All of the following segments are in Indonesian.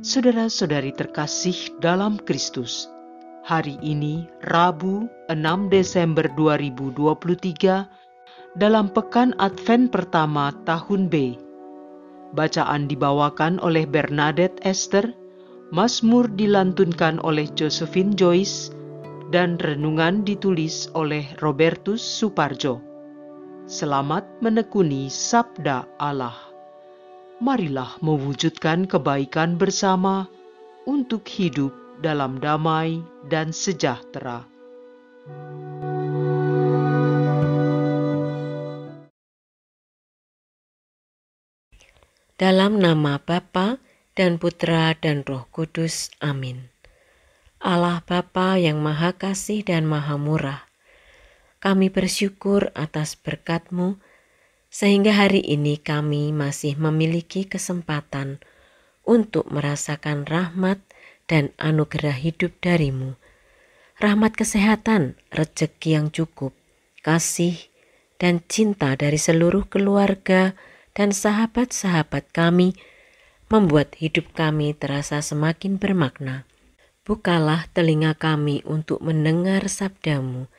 Saudara-saudari terkasih dalam Kristus, hari ini Rabu 6 Desember 2023 dalam pekan Advent pertama tahun B. Bacaan dibawakan oleh Bernadette Esther, Mazmur dilantunkan oleh Josephine Joyce, dan renungan ditulis oleh Robertus Suparjo. Selamat menekuni Sabda Allah. Marilah mewujudkan kebaikan bersama untuk hidup dalam damai dan sejahtera. Dalam nama Bapa dan Putra dan Roh Kudus. Amin. Allah Bapa yang Maha Kasih dan Maha Murah, kami bersyukur atas berkat-Mu sehingga hari ini kami masih memiliki kesempatan untuk merasakan rahmat dan anugerah hidup dari-Mu. Rahmat kesehatan, rezeki yang cukup, kasih dan cinta dari seluruh keluarga dan sahabat-sahabat kami membuat hidup kami terasa semakin bermakna. Bukalah telinga kami untuk mendengar sabda-Mu,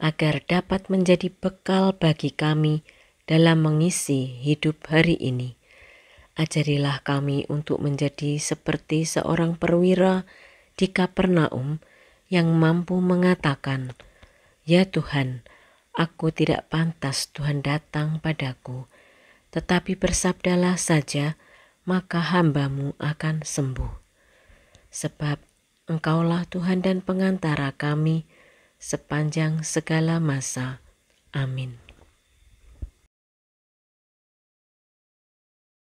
agar dapat menjadi bekal bagi kami dalam mengisi hidup hari ini. Ajarilah kami untuk menjadi seperti seorang perwira di Kapernaum yang mampu mengatakan, "Ya Tuhan, aku tidak pantas Tuhan datang padaku, tetapi bersabdalah saja, maka hamba-Mu akan sembuh." Sebab Engkaulah Tuhan dan pengantara kami sepanjang segala masa. Amin.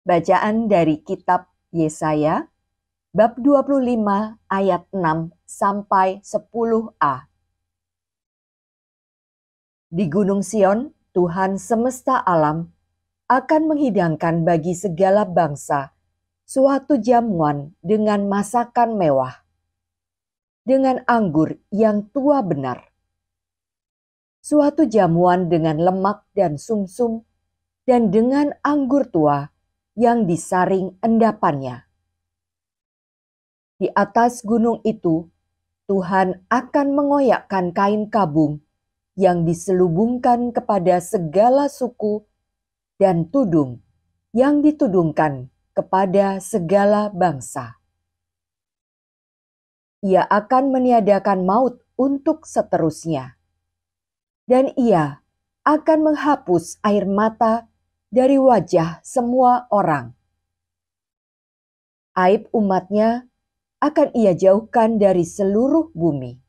Bacaan dari kitab Yesaya, bab 25 ayat 6 sampai 10a. Di Gunung Sion, Tuhan semesta alam akan menghidangkan bagi segala bangsa suatu jamuan dengan masakan mewah, dengan anggur yang tua benar, suatu jamuan dengan lemak dan sumsum, dan dengan anggur tua yang disaring endapannya. Di atas gunung itu, Tuhan akan mengoyakkan kain kabung yang diselubungkan kepada segala suku dan tudung yang ditudungkan kepada segala bangsa. Ia akan meniadakan maut untuk seterusnya, dan ia akan menghapus air mata dari wajah semua orang. Aib umatnya akan ia jauhkan dari seluruh bumi,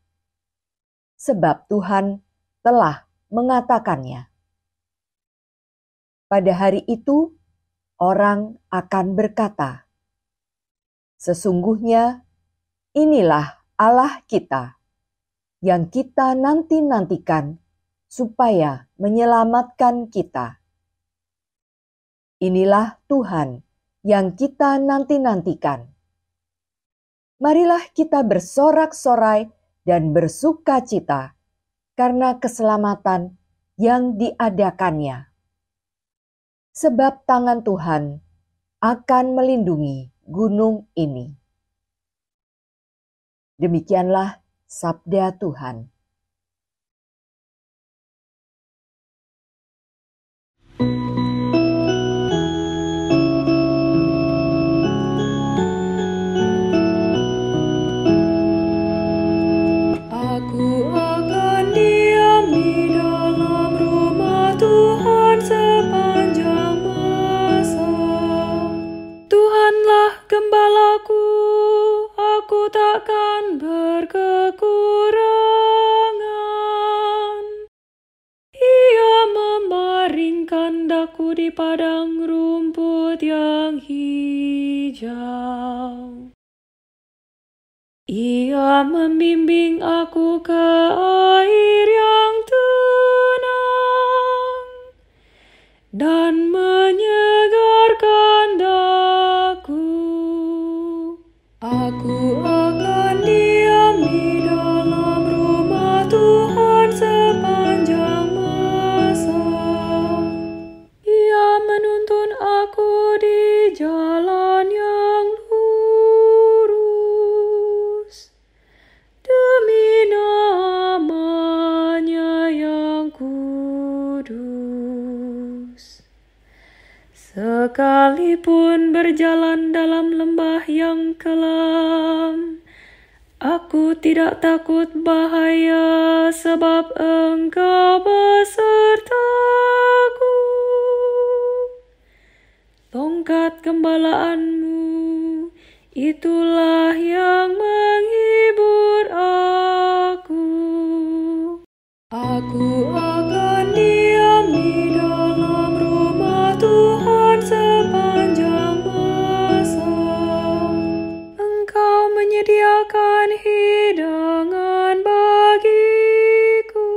sebab Tuhan telah mengatakannya. Pada hari itu, orang akan berkata, "Sesungguhnya inilah Allah kita, yang kita nanti-nantikan supaya menyelamatkan kita. Inilah Tuhan yang kita nanti-nantikan. Marilah kita bersorak-sorai dan bersukacita karena keselamatan yang diadakannya. Sebab tangan Tuhan akan melindungi gunung ini." Demikianlah sabda Tuhan. Daku di padang rumput yang hijau. Ia membimbing aku ke air yang tenang dan menyegarkan daku. Aku akan diam di dalam rumah Tuhan sepanjang masa. Ia menuntun aku di jalan yang lurus Sekalipun berjalan dalam lembah yang kelam, aku tidak takut bahaya sebab Engkau besertaku. Tongkat gembalaanmu, itulah yang menghibur aku. Aku akan diam di dalam rumah Tuhan sepanjang masa. Engkau menyediakan hidangan bagiku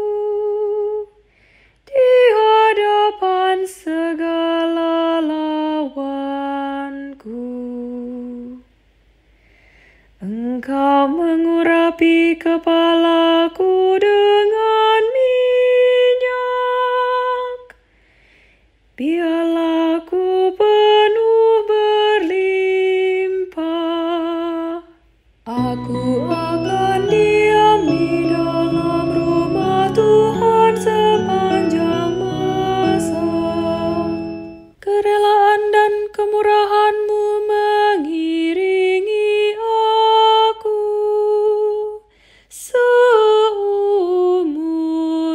di hadapan segala lawanku. Engkau mengurapi kepalaku dengan minyak, pialaku penuh berlimpah. Aku akan diam di dalam rumah Tuhan sepanjang masa. Kerelaan dan kemurahan-Mu mengiringi aku seumur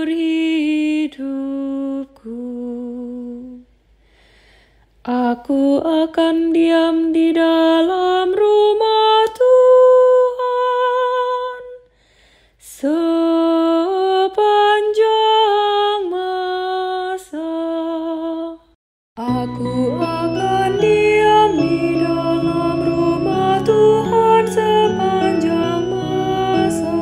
hidupku. Aku akan diam di dalam rumah Tuhan sepanjang masa. Aku akan diam di dalam rumah Tuhan sepanjang masa.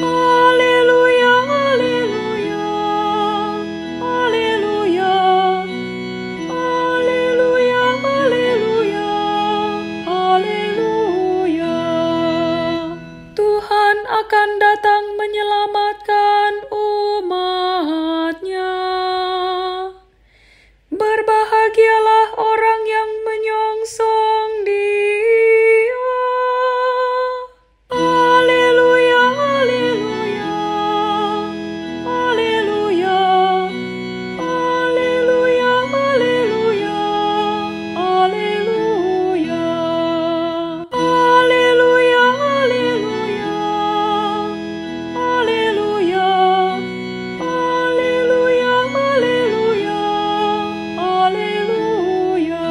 Haleluya, haleluya, haleluya, haleluya, haleluya, haleluya. Tuhan akan datang menyelamatkan umat-Nya. Berbahagialah orang yang menyongsong Dia. Haleluya, haleluya, haleluya, haleluya, haleluya, haleluya, haleluya, haleluya, haleluya, haleluya, haleluya, haleluya.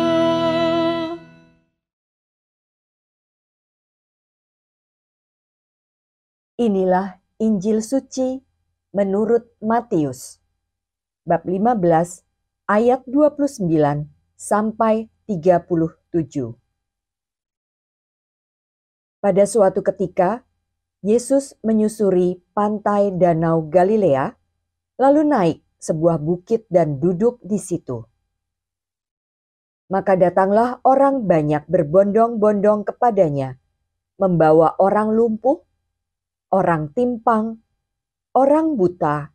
Inilah Injil suci menurut Matius, bab 15 ayat 29 sampai 37. Pada suatu ketika, Yesus menyusuri pantai Danau Galilea, lalu naik sebuah bukit dan duduk di situ. Maka datanglah orang banyak berbondong-bondong kepadanya, membawa orang lumpuh, orang timpang, orang buta,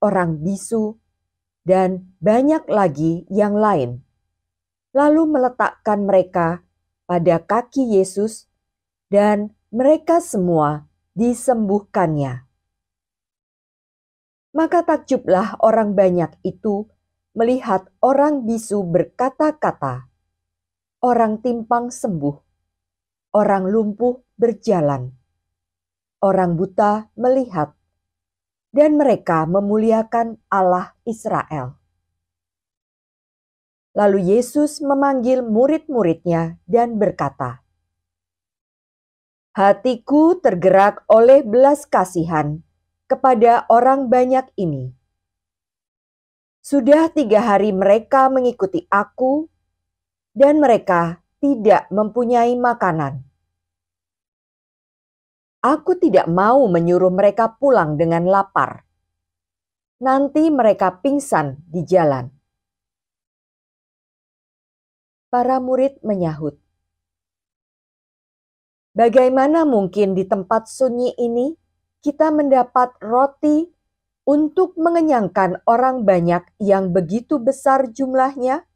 orang bisu, dan banyak lagi yang lain. Lalu meletakkan mereka pada kaki Yesus, dan mereka semua disembuhkannya. Maka takjublah orang banyak itu melihat orang bisu berkata-kata, orang timpang sembuh, orang lumpuh berjalan, orang buta melihat, dan mereka memuliakan Allah Israel. Lalu Yesus memanggil murid-muridnya dan berkata, "Hatiku tergerak oleh belas kasihan kepada orang banyak ini. Sudah 3 hari mereka mengikuti aku, dan mereka tidak mempunyai makanan. Aku tidak mau menyuruh mereka pulang dengan lapar. Nanti mereka pingsan di jalan." Para murid menyahut, "Bagaimana mungkin di tempat sunyi ini kita mendapat roti untuk mengenyangkan orang banyak yang begitu besar jumlahnya?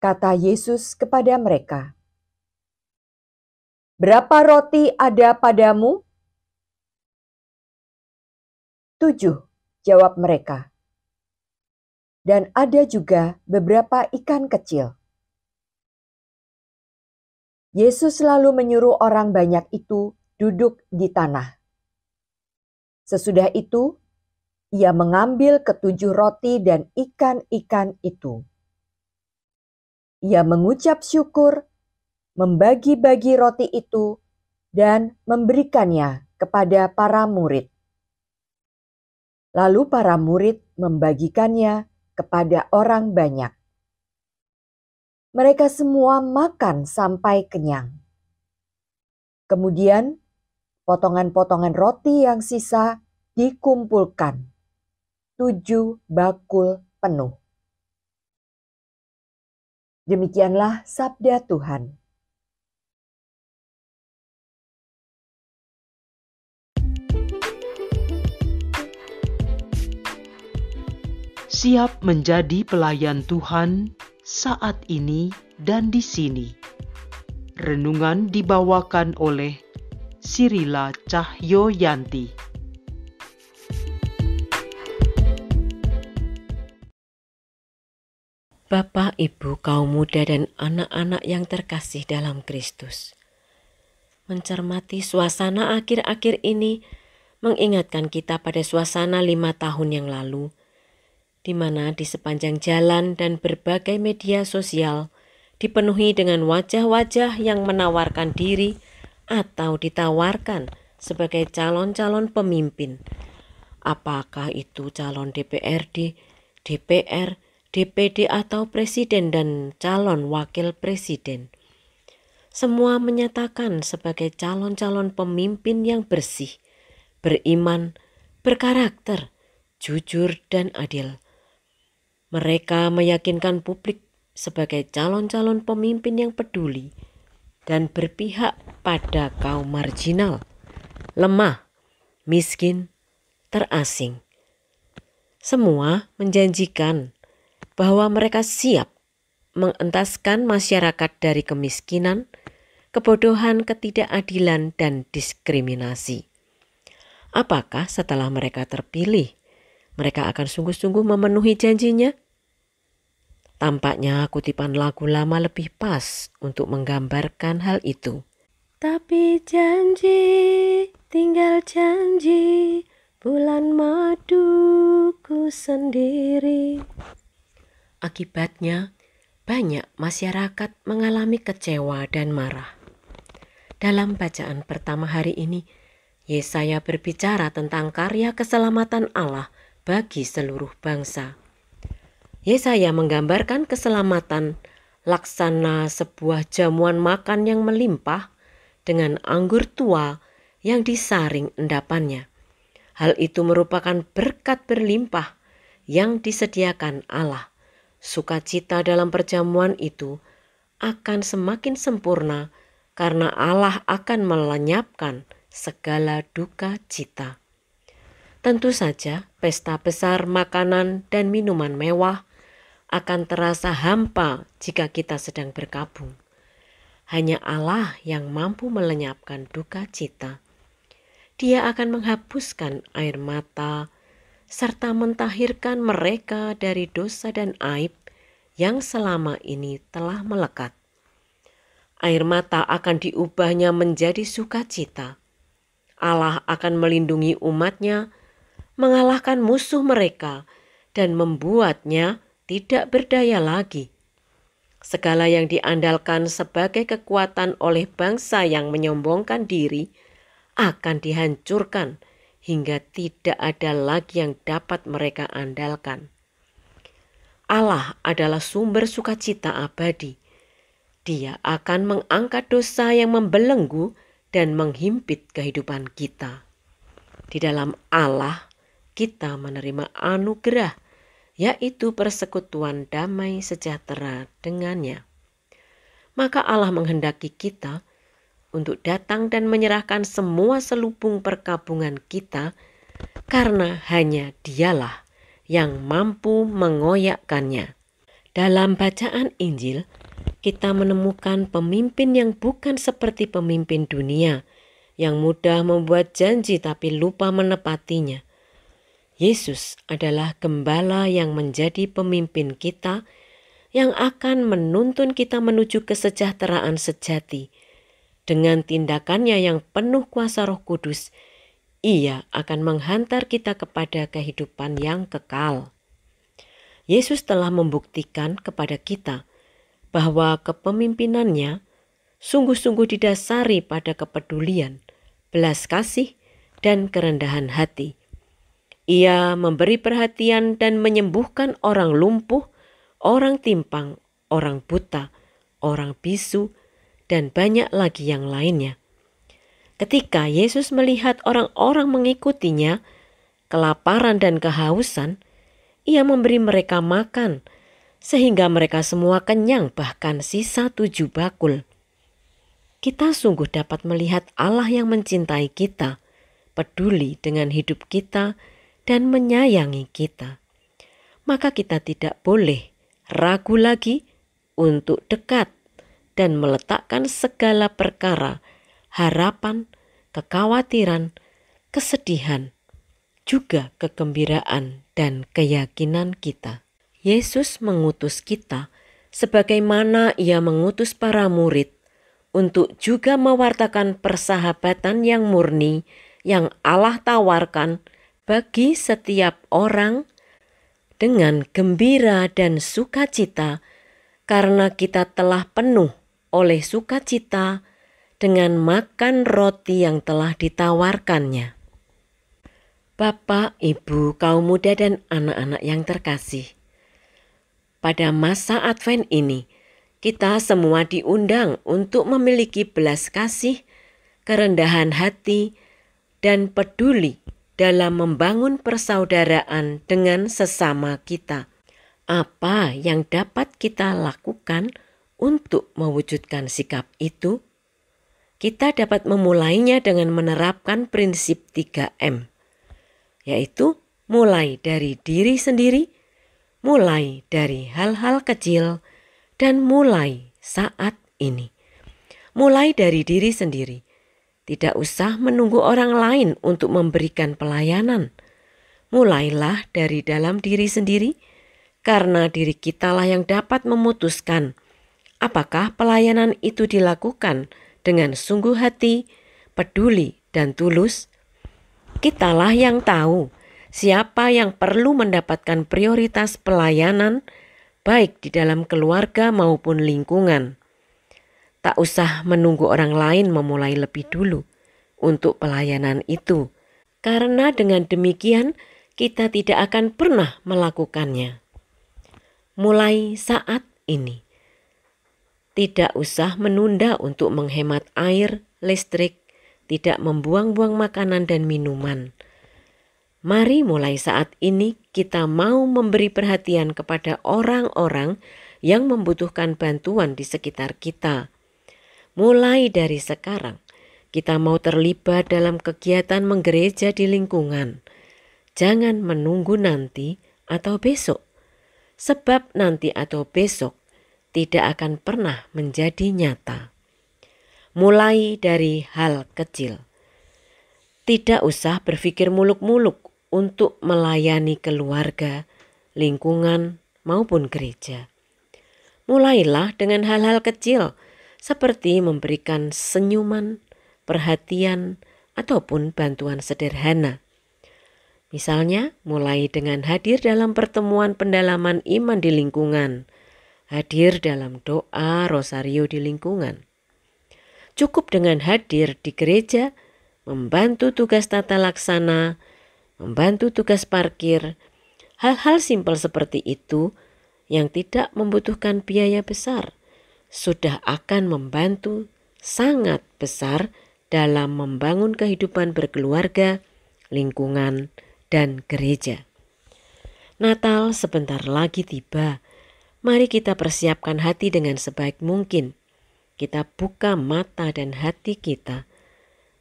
Kata Yesus kepada mereka, "Berapa roti ada padamu?" 7, jawab mereka. Dan ada juga beberapa ikan kecil. Yesus lalu menyuruh orang banyak itu duduk di tanah. Sesudah itu, ia mengambil ketujuh roti dan ikan-ikan itu. Ia mengucap syukur, membagi-bagi roti itu, dan memberikannya kepada para murid. Lalu para murid membagikannya kepada orang banyak. Mereka semua makan sampai kenyang. Kemudian, potongan-potongan roti yang sisa dikumpulkan. 7 bakul penuh. Demikianlah sabda Tuhan. Siap menjadi pelayan Tuhan saat ini dan di sini. Renungan dibawakan oleh Sirila Cahyoyanti. Bapak, Ibu, kaum muda dan anak-anak yang terkasih dalam Kristus. Mencermati suasana akhir-akhir ini mengingatkan kita pada suasana 5 tahun yang lalu, di mana di sepanjang jalan dan berbagai media sosial dipenuhi dengan wajah-wajah yang menawarkan diri atau ditawarkan sebagai calon-calon pemimpin. Apakah itu calon DPRD, DPR, DPD atau presiden dan calon wakil presiden. Semua menyatakan sebagai calon-calon pemimpin yang bersih, beriman, berkarakter, jujur dan adil. Mereka meyakinkan publik sebagai calon-calon pemimpin yang peduli dan berpihak pada kaum marginal, lemah, miskin, terasing. Semua menjanjikan bahwa mereka siap mengentaskan masyarakat dari kemiskinan, kebodohan, ketidakadilan, dan diskriminasi. Apakah setelah mereka terpilih, mereka akan sungguh-sungguh memenuhi janjinya? Tampaknya kutipan lagu lama lebih pas untuk menggambarkan hal itu. Tapi janji, tinggal janji, bulan maduku sendiri. Akibatnya, banyak masyarakat mengalami kecewa dan marah. Dalam bacaan pertama hari ini, Yesaya berbicara tentang karya keselamatan Allah bagi seluruh bangsa. Yesaya menggambarkan keselamatan laksana sebuah jamuan makan yang melimpah dengan anggur tua yang disaring endapannya. Hal itu merupakan berkat berlimpah yang disediakan Allah. Sukacita dalam perjamuan itu akan semakin sempurna karena Allah akan melenyapkan segala duka cita. Tentu saja pesta besar makanan dan minuman mewah akan terasa hampa jika kita sedang berkabung. Hanya Allah yang mampu melenyapkan duka cita. Dia akan menghapuskan air mata serta mentahirkan mereka dari dosa dan aib yang selama ini telah melekat. Air mata akan diubahnya menjadi sukacita. Allah akan melindungi umatnya, mengalahkan musuh mereka, dan membuatnya tidak berdaya lagi. Segala yang diandalkan sebagai kekuatan oleh bangsa yang menyombongkan diri akan dihancurkan hingga tidak ada lagi yang dapat mereka andalkan. Allah adalah sumber sukacita abadi. Dia akan mengangkat dosa yang membelenggu dan menghimpit kehidupan kita. Di dalam Allah, kita menerima anugerah, yaitu persekutuan damai sejahtera dengannya. Maka Allah menghendaki kita untuk datang dan menyerahkan semua selubung perkabungan kita, karena hanya Dialah yang mampu mengoyakkannya. Dalam bacaan Injil, kita menemukan pemimpin yang bukan seperti pemimpin dunia, yang mudah membuat janji tapi lupa menepatinya. Yesus adalah gembala yang menjadi pemimpin kita, yang akan menuntun kita menuju kesejahteraan sejati. Dengan tindakannya yang penuh kuasa Roh Kudus, Ia akan menghantar kita kepada kehidupan yang kekal. Yesus telah membuktikan kepada kita bahwa kepemimpinannya sungguh-sungguh didasari pada kepedulian, belas kasih, dan kerendahan hati. Ia memberi perhatian dan menyembuhkan orang lumpuh, orang timpang, orang buta, orang bisu, dan banyak lagi yang lainnya. Ketika Yesus melihat orang-orang mengikutinya, kelaparan dan kehausan, Ia memberi mereka makan, sehingga mereka semua kenyang, bahkan sisa 7 bakul. Kita sungguh dapat melihat Allah yang mencintai kita, peduli dengan hidup kita, dan menyayangi kita. Maka kita tidak boleh ragu lagi untuk dekat dan meletakkan segala perkara, harapan, kekhawatiran, kesedihan, juga kegembiraan dan keyakinan kita. Yesus mengutus kita sebagaimana Ia mengutus para murid untuk juga mewartakan persahabatan yang murni yang Allah tawarkan bagi setiap orang dengan gembira dan sukacita, karena kita telah penuh oleh sukacita dengan makan roti yang telah ditawarkannya. Bapak, Ibu, kaum muda dan anak-anak yang terkasih, pada masa Advent ini, kita semua diundang untuk memiliki belas kasih, kerendahan hati, dan peduli dalam membangun persaudaraan dengan sesama kita. Apa yang dapat kita lakukan untuk mewujudkan sikap itu? Kita dapat memulainya dengan menerapkan prinsip 3M, yaitu mulai dari diri sendiri, mulai dari hal-hal kecil, dan mulai saat ini. Mulai dari diri sendiri. Tidak usah menunggu orang lain untuk memberikan pelayanan. Mulailah dari dalam diri sendiri, karena diri kitalah yang dapat memutuskan apakah pelayanan itu dilakukan dengan sungguh hati, peduli, dan tulus. Kitalah yang tahu siapa yang perlu mendapatkan prioritas pelayanan, baik di dalam keluarga maupun lingkungan. Tak usah menunggu orang lain memulai lebih dulu untuk pelayanan itu, karena dengan demikian kita tidak akan pernah melakukannya. Mulai saat ini, tidak usah menunda untuk menghemat air, listrik, tidak membuang-buang makanan dan minuman. Mari mulai saat ini kita mau memberi perhatian kepada orang-orang yang membutuhkan bantuan di sekitar kita. Mulai dari sekarang, kita mau terlibat dalam kegiatan menggereja di lingkungan. Jangan menunggu nanti atau besok, sebab nanti atau besok tidak akan pernah menjadi nyata. Mulai dari hal kecil. Tidak usah berpikir muluk-muluk untuk melayani keluarga, lingkungan, maupun gereja. Mulailah dengan hal-hal kecil seperti memberikan senyuman, perhatian, ataupun bantuan sederhana. Misalnya, mulai dengan hadir dalam pertemuan pendalaman iman di lingkungan, hadir dalam doa rosario di lingkungan. Cukup dengan hadir di gereja, membantu tugas tata laksana, membantu tugas parkir, hal-hal simpel seperti itu yang tidak membutuhkan biaya besar, sudah akan membantu sangat besar dalam membangun kehidupan berkeluarga, lingkungan, dan gereja. Natal sebentar lagi tiba. Mari kita persiapkan hati dengan sebaik mungkin. kita buka mata dan hati kita.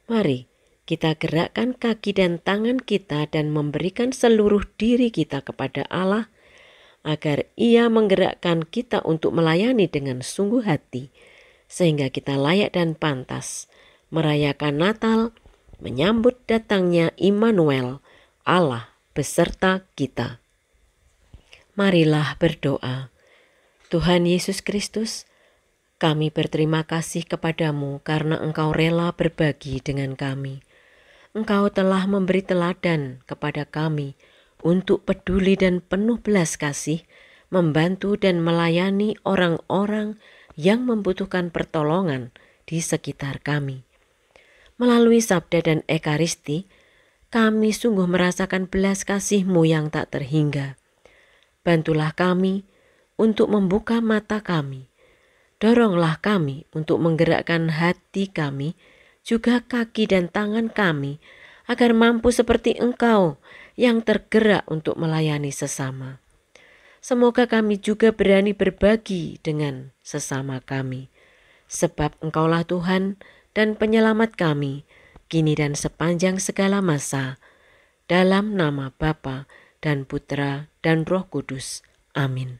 Mari kita gerakkan kaki dan tangan kita dan memberikan seluruh diri kita kepada Allah, agar Ia menggerakkan kita untuk melayani dengan sungguh hati, sehingga kita layak dan pantas merayakan Natal, menyambut datangnya Immanuel, Allah beserta kita. Marilah berdoa. Tuhan Yesus Kristus, kami berterima kasih kepadamu karena Engkau rela berbagi dengan kami. Engkau telah memberi teladan kepada kami untuk peduli dan penuh belas kasih, membantu dan melayani orang-orang yang membutuhkan pertolongan di sekitar kami. Melalui sabda dan ekaristi, kami sungguh merasakan belas kasih-Mu yang tak terhingga. Bantulah kami untuk membuka mata kami. Doronglah kami untuk menggerakkan hati kami, juga kaki dan tangan kami, agar mampu seperti Engkau yang tergerak untuk melayani sesama. Semoga kami juga berani berbagi dengan sesama kami, sebab Engkaulah Tuhan dan penyelamat kami, kini dan sepanjang segala masa. Dalam nama Bapa dan Putra dan Roh Kudus. Amin.